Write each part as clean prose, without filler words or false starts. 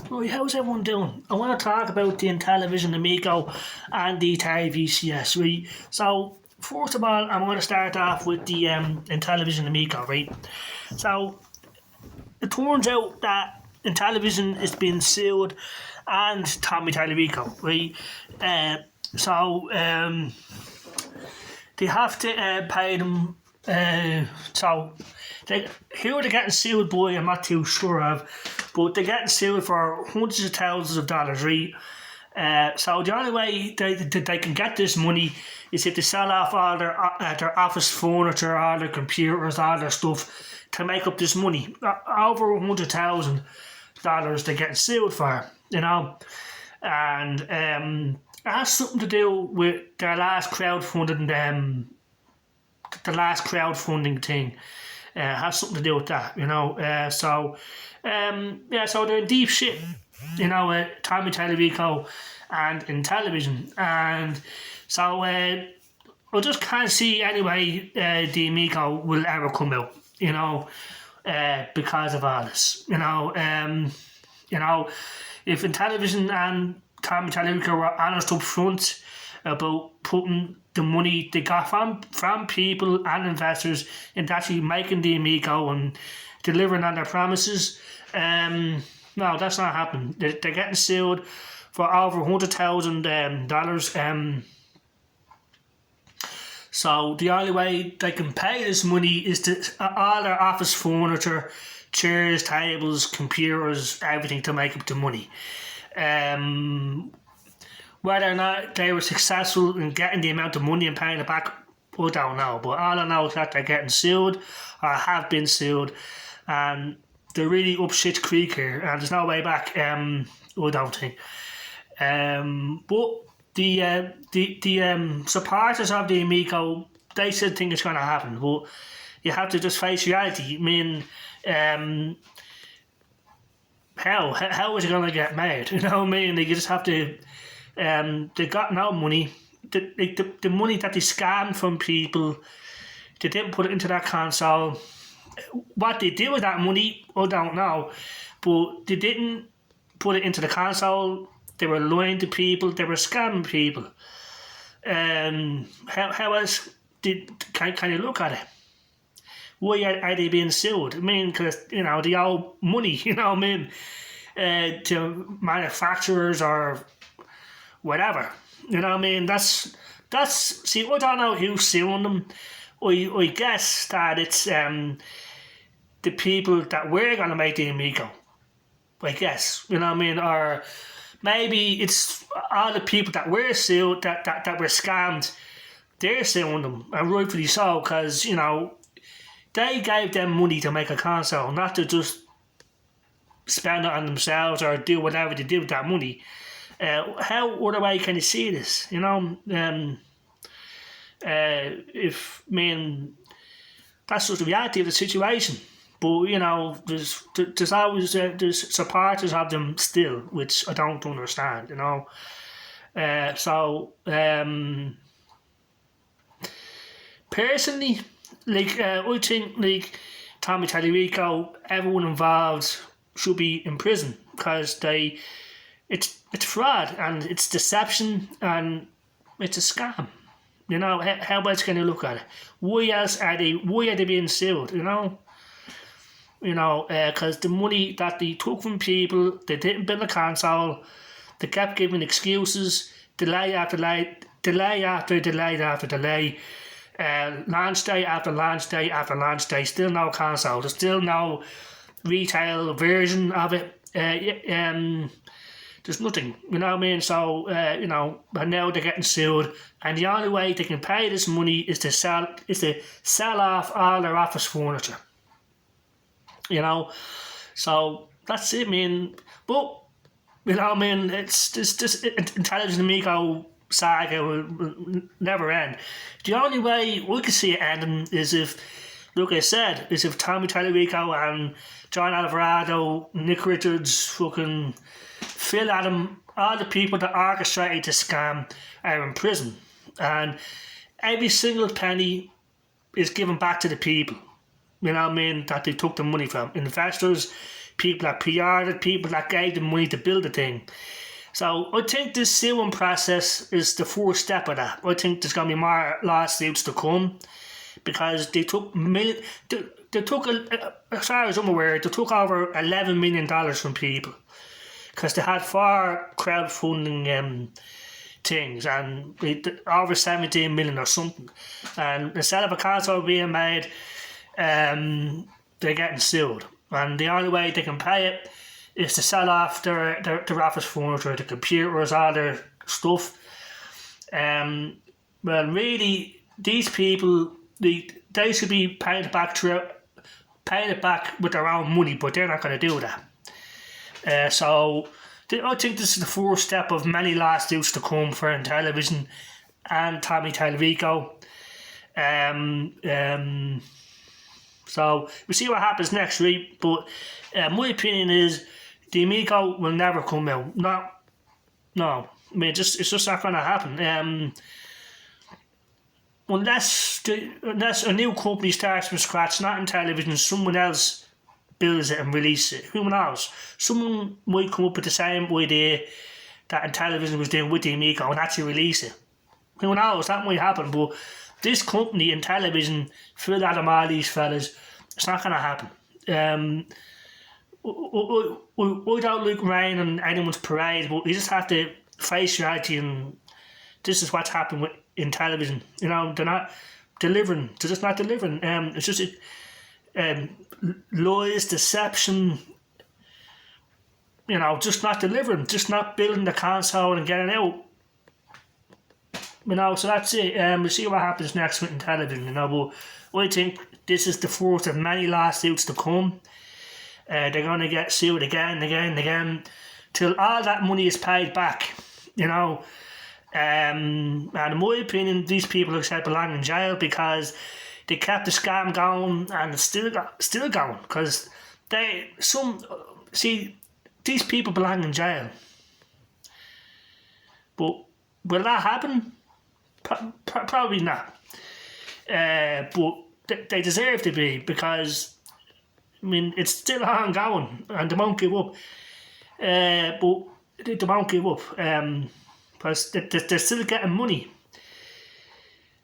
Right, how's everyone doing? I want to talk about the Intellivision Amico and the Atari VCS, right? So, first of all, I'm going to start off with the Intellivision Amico, right? So, it turns out that Intellivision is being sued and Tommy Tallarico, right? So, they have to pay them. Who they're getting sued by, I'm not too sure of, but they're getting sued for hundreds of thousands of dollars, right? So the only way they can get this money is if they sell off all their office furniture, all their computers, all their stuff to make up this money. Over $100,000 they're getting sued for, and it has something to do with their last crowdfunding, thing. Has something to do with that, So they're in deep shit, Tommy Tallarico and Intellivision, and so I just can't see any way the Amico will ever come out, because of all this, if Intellivision and Tommy Tallarico were honest up front about putting the money they got from people and investors into actually making the Amico and delivering on their promises. No, that's not happening. They're getting sued for over $100,000. So the only way they can pay this money is to all their office furniture, chairs, tables, computers, everything to make up the money. Whether or not they were successful in getting the amount of money and paying it back, I don't know. But all I know is that they're getting sued or have been sued, and they're really up shit creek here, and there's no way back. I don't think. But the supporters of the Amico, they still think it's going to happen. But you have to just face reality. I mean, how is it going to get made? You know what I mean? You just have to. They got no money. The money that they scammed from people, they didn't put it into that console. What they did with that money, I don't know. But they didn't put it into the console. They were lying to people. They were scamming people. How else can you look at it? Why are they being sued? I mean, because, they owe money, to manufacturers or whatever, that's see, I don't know who's suing them. I guess that it's the people that were going to make the Amico, I guess, or maybe it's all the people that were sued, that were scammed, they're suing them, and rightfully so, because, they gave them money to make a console, not to just spend it on themselves or do whatever they did with that money. How other way can you see this? That's just the reality of the situation. But there's always there's supporters of them still, which I don't understand. Personally, I think Tommy Tallarico, everyone involved should be in prison because it's fraud and it's deception and it's a scam. How else can you look at it? Why are they being sued? Because the money that they took from people, they didn't build a console, they kept giving excuses, delay after delay after delay, launch day after launch day after launch day, still no console, there's still no retail version of it. There's nothing, So, and now they're getting sued, and the only way they can pay this money is to sell off all their office furniture. So that's it, But it's this Intellivision Amico saga will never end. The only way we can see it ending is if, like I said, if Tommy Tallarico and John Alvarado, Nick Richards, fucking Phil Adam, all the people that orchestrated the scam are in prison, and every single penny is given back to the people, that they took the money from. Investors, people that PR'd it, people that gave them money to build the thing. So I think this suing process is the first step of that. I think there's going to be more lawsuits to come because they took as far as I'm aware, they took over $11 million from people because they had 4 crowdfunding things and over 17 million or something. And instead of a console being made, they're getting sued. And the only way they can pay it is to sell off their office furniture, the computers, all their stuff. Well, really, these people, they should be paying it back with their own money, but they're not going to do that. So I think this is the first step of many lawsuits to come for Intellivision and Tommy Tallarico. So we'll see what happens next week, but my opinion is the Amigo will never come out. No. I mean, it's just not going to happen. Unless a new company starts from scratch, not Intellivision, someone else builds it and releases it. Who knows? Someone might come up with the same idea that Intellivision was doing with the Amigo and actually release it. Who knows? That might happen, but this company, Intellivision, full out of all these fellas, it's not going to happen. I don't like rain on anyone's parade, but you just have to face reality, and this is what's happened with Intellivision. You know, they're not delivering. They're just not delivering. It's just lies, deception. You know, just not delivering, just not building the console and getting out. You know, so that's it. We'll see what happens next with Intellivision. You know, but I think this is the first of many lawsuits to come. They're going to get sued again, till all that money is paid back. You know, and in my opinion, these people should belong in jail because they kept the scam going and it's still going because these people belong in jail. But will that happen? Probably not. But they deserve to be because, I mean, it's still ongoing and they won't give up. But they won't give up because they're still getting money.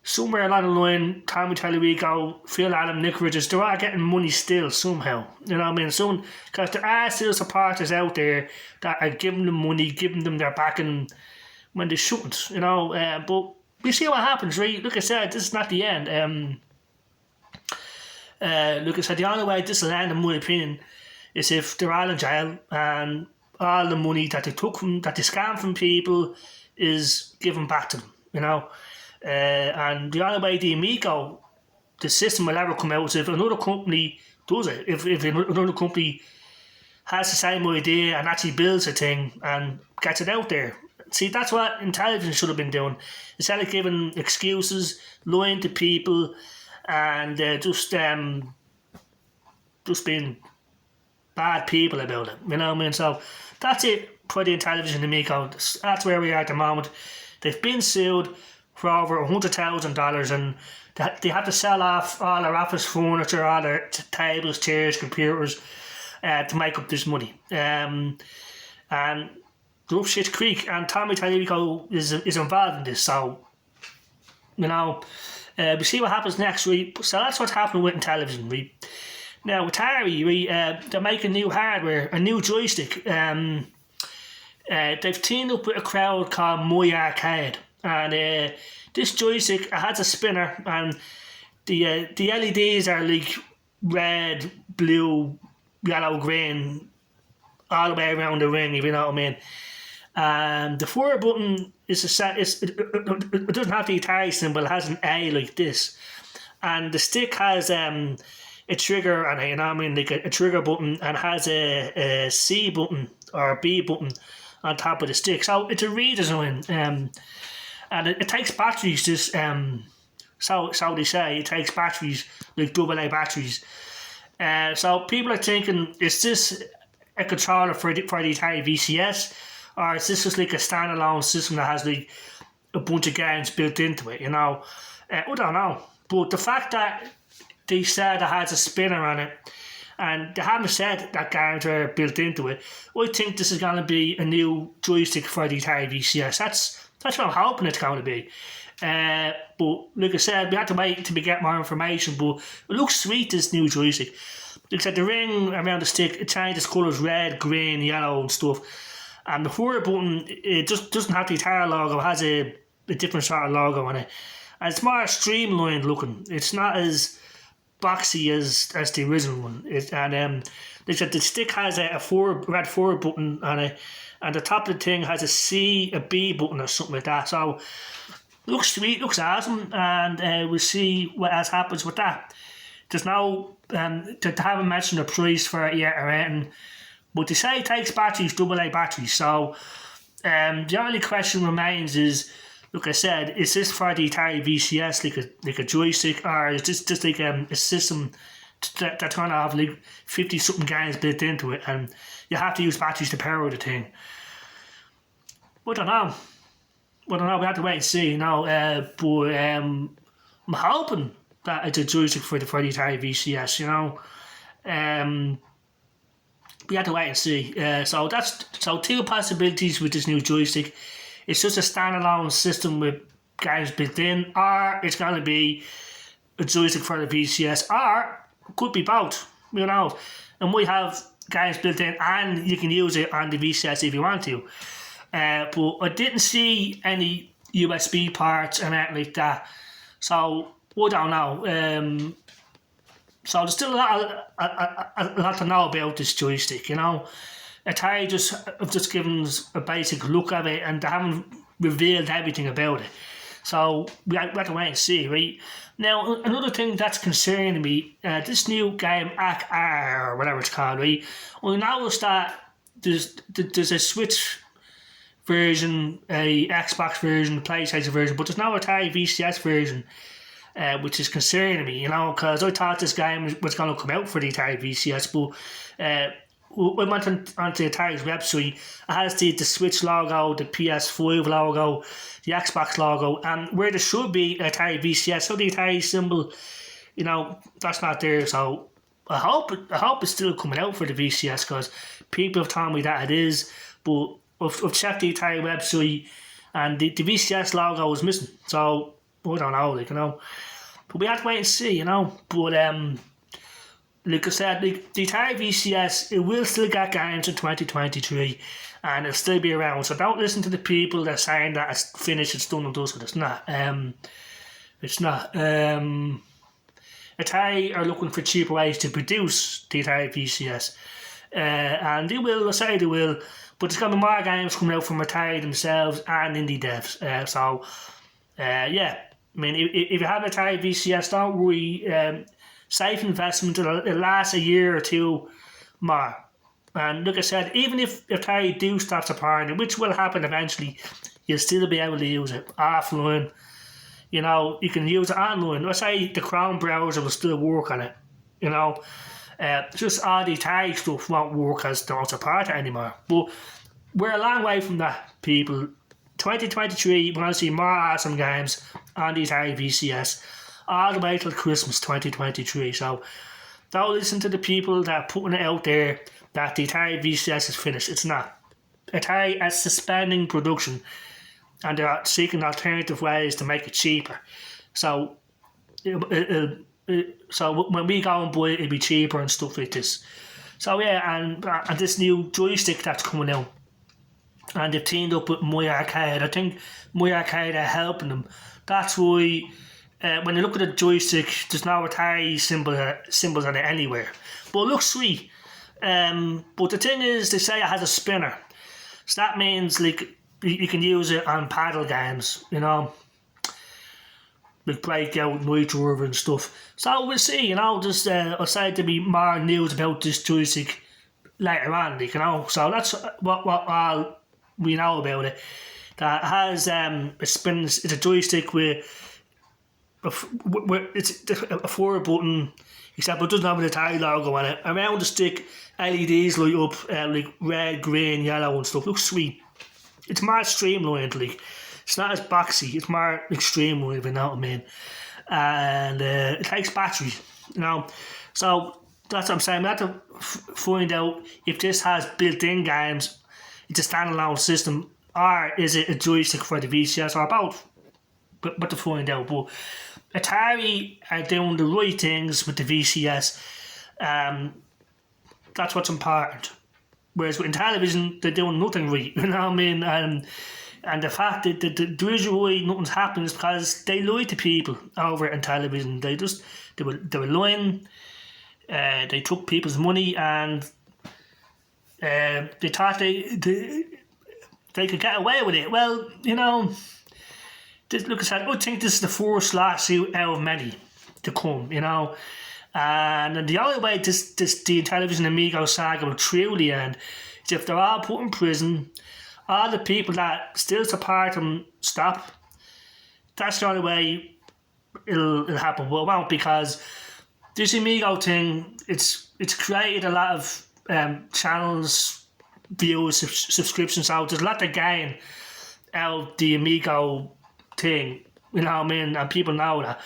Somewhere along the line, Tommy Tallarico, Phil Adam, Nick Richards, they're all getting money still somehow. You know what I mean? Because there are still supporters out there that are giving them money, giving them their backing when they shouldn't. You know, but we see what happens, right? Like I said, this is not the end. Like I said, the only way this will end, in my opinion, is if they're all in jail and all the money that they scammed from people is given back to them, you know. And the only way the Amigo, the system will ever come out is if another company does it. If another company has the same idea and actually builds a thing and gets it out there. See, that's what Intellivision should have been doing. Instead of giving excuses, lying to people, and just being bad people about it. You know what I mean? So that's it for the Intellivision Amigo. That's where we are at the moment. They've been sued for over $100,000 and they have to sell off all their office furniture, all their tables, chairs, computers to make up this money. And they're up shit creek, and Tommy Tallarico is involved in this, so you know, we'll see what happens next week. So that's what's happening with Intellivision, right? Now Atari, they're making new hardware, a new joystick. They've teamed up with a crowd called My Arcade, and this joystick, it has a spinner, and the LEDs are like red, blue, yellow, green, all the way around the ring, if you know what I mean. And the fire button is it doesn't have the Atari symbol, it has an A like this. And the stick has a trigger on it, you know what I mean, like a trigger button, and has a C button or a B button on top of the stick. So it's a redesign. And it takes batteries, so they say, it takes batteries, like AA batteries. So people are thinking, is this a controller for the Atari VCS, or is this just like a standalone system that has like a bunch of games built into it, you know? I don't know. But the fact that they said it has a spinner on it and they haven't said that games are built into it. I think this is going to be a new joystick for the Atari VCS. That's what I'm hoping it's going to be. But like I said, we have to wait until we get more information. But it looks sweet, this new joystick. Like I said, the ring around the stick, it changes colours, red, green, yellow and stuff. And the forward button, it just doesn't have the Atari logo. It has a different sort of logo on it. And it's more streamlined looking. It's not as boxy as the original one. They said the stick has a red forward button on it, and the top of the thing has a B button or something like that. So looks sweet, looks awesome, and we'll see what else happens with that. There's no they haven't mentioned a price for it yet or anything, but they say it takes batteries, AA batteries. So the only question remains is, like I said, is this for the Atari VCS like a joystick, or is this just like a system that's going to have like 50 something games built into it, and you have to use batteries to power the thing? I don't know. We have to wait and see, but I'm hoping that it's a joystick for the Atari VCS, we have to wait and see. So two possibilities with this new joystick. It's just a standalone system with games built in, or it's going to be a joystick for the VCS, or it could be both, And we have games built in, and you can use it on the VCS if you want to. But I didn't see any USB parts and anything like that, so we don't know. So there's still a lot to know about this joystick, Atari have just given us a basic look of it, and they haven't revealed everything about it. So we have to wait and see, right? Now, another thing that's concerning me, this new game, ACR, or whatever it's called, right? We noticed that there's a Switch version, a Xbox version, a PlayStation version, but there's no Atari VCS version, which is concerning me, because I thought this game was going to come out for the Atari VCS, but we went onto Atari's website. It has the Switch logo, the PS5 logo, the Xbox logo, and where there should be Atari VCS, so the Atari symbol, that's not there. So I hope it's still coming out for the VCS, because people have told me that it is, but I've checked the Atari website and the VCS logo is missing. So I don't know, but we have to wait and see, But like I said, the Atari VCS, it will still get games in 2023, and it'll still be around. So don't listen to the people that are saying that it's finished, it's done and dusted. It's not. It's not. Atari are looking for cheaper ways to produce the Atari VCS, and they will. I say they will, but there's going to be more games coming out from Atari themselves and indie devs. Yeah. I mean, if you have an Atari VCS, don't worry. Safe investment, it'll last a year or two more. And like I said, even if Atari do stop supporting it, which will happen eventually, you'll still be able to use it offline. You can use it online. Let's say the Chrome browser will still work on it. Just all the Atari stuff won't work as they don't support it anymore. But we're a long way from that, people. 2023, we're going to see more awesome games on the Atari VCS. All the way till Christmas 2023. So don't listen to the people that are putting it out there that the Atari VCS is finished. It's not. Atari is suspending production, and they're seeking alternative ways to make it cheaper. So so when we go and buy it, it'll be cheaper and stuff like this. So yeah, and this new joystick that's coming out, and they've teamed up with My Arcade. I think My Arcade are helping them. That's why when you look at the joystick, there's no Atari symbols on it anywhere. But it looks sweet. But the thing is, they say it has a spinner. So that means like you can use it on paddle games, like Breakout, Night River and stuff. So we'll see, just I'll say there'll be more news about this joystick later on, So that's what all we know about it. That it has it's a joystick with it's a forward button, except it doesn't have an Atari logo on it. Around the stick, LEDs light up like red, green, yellow and stuff. Looks sweet. It's more streamlined, like it's not as boxy. It's more like streamlined, if you know what I mean. And it takes batteries, So That's what I'm saying. We have to find out if this has built-in games, it's a standalone system, or is it a joystick for the VCS, or both. But to find out. But Atari are doing the right things with the VCS. That's what's important. Whereas with Intellivision, they're doing nothing right. You know what I mean? And the fact that the reason why nothing's happened is because they lie to people over in Intellivision. They were lying. They took people's money, and they thought they could get away with it. Well, you know, look, I said, I think this is the first lawsuit out of many to come. You know, and the only way the Intellivision Amigo saga will truly end is if they're all put in prison. All the people that still support them stop. That's the only way it'll happen. But it won't, because this Amigo thing, it's created a lot of channels, views, subscriptions. So there's a lot to gain out of the Amigo thing. You know what I mean? And people know that.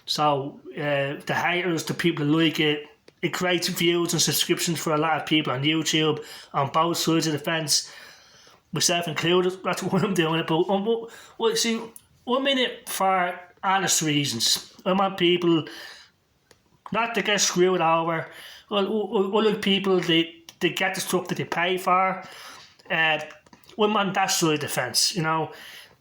So the haters, the people who like it, it creates views and subscriptions for a lot of people on YouTube, on both sides of the fence. Myself included, that's why I'm doing it. But see, I'm in it for honest reasons. I want people not to get screwed over. Other people, they get the stuff that they pay for. I'm on that side of the fence, you know.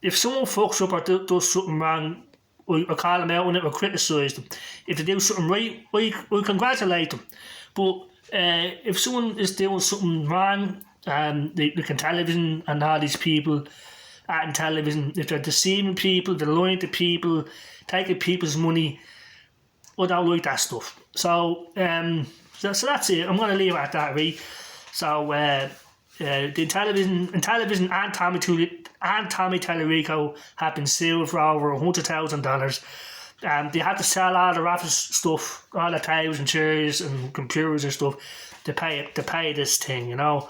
If someone fucks up or does something wrong, I call them out on it or criticise them. If they do something right, I congratulate them. But if someone is doing something wrong, like Intellivision and all these people at Intellivision, if they're deceiving people, they're lying to people, taking people's money, I don't like that stuff. So that's it. I'm going to leave it at that, right? So the Intellivision and Tommy Tallarico have been sued for over $100,000. They had to sell all their office stuff, all the tables and chairs and computers and stuff to pay this thing, you know.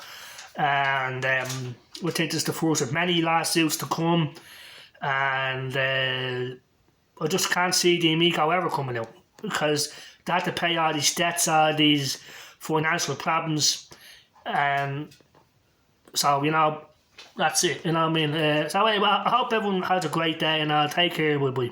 And I think this is the first of many lawsuits to come, and I just can't see the Amigo ever coming out, because they had to pay all these debts, all these financial problems, and so, you know, that's it, you know what I mean. So anyway, I hope everyone has a great day, and I'll take care, bye.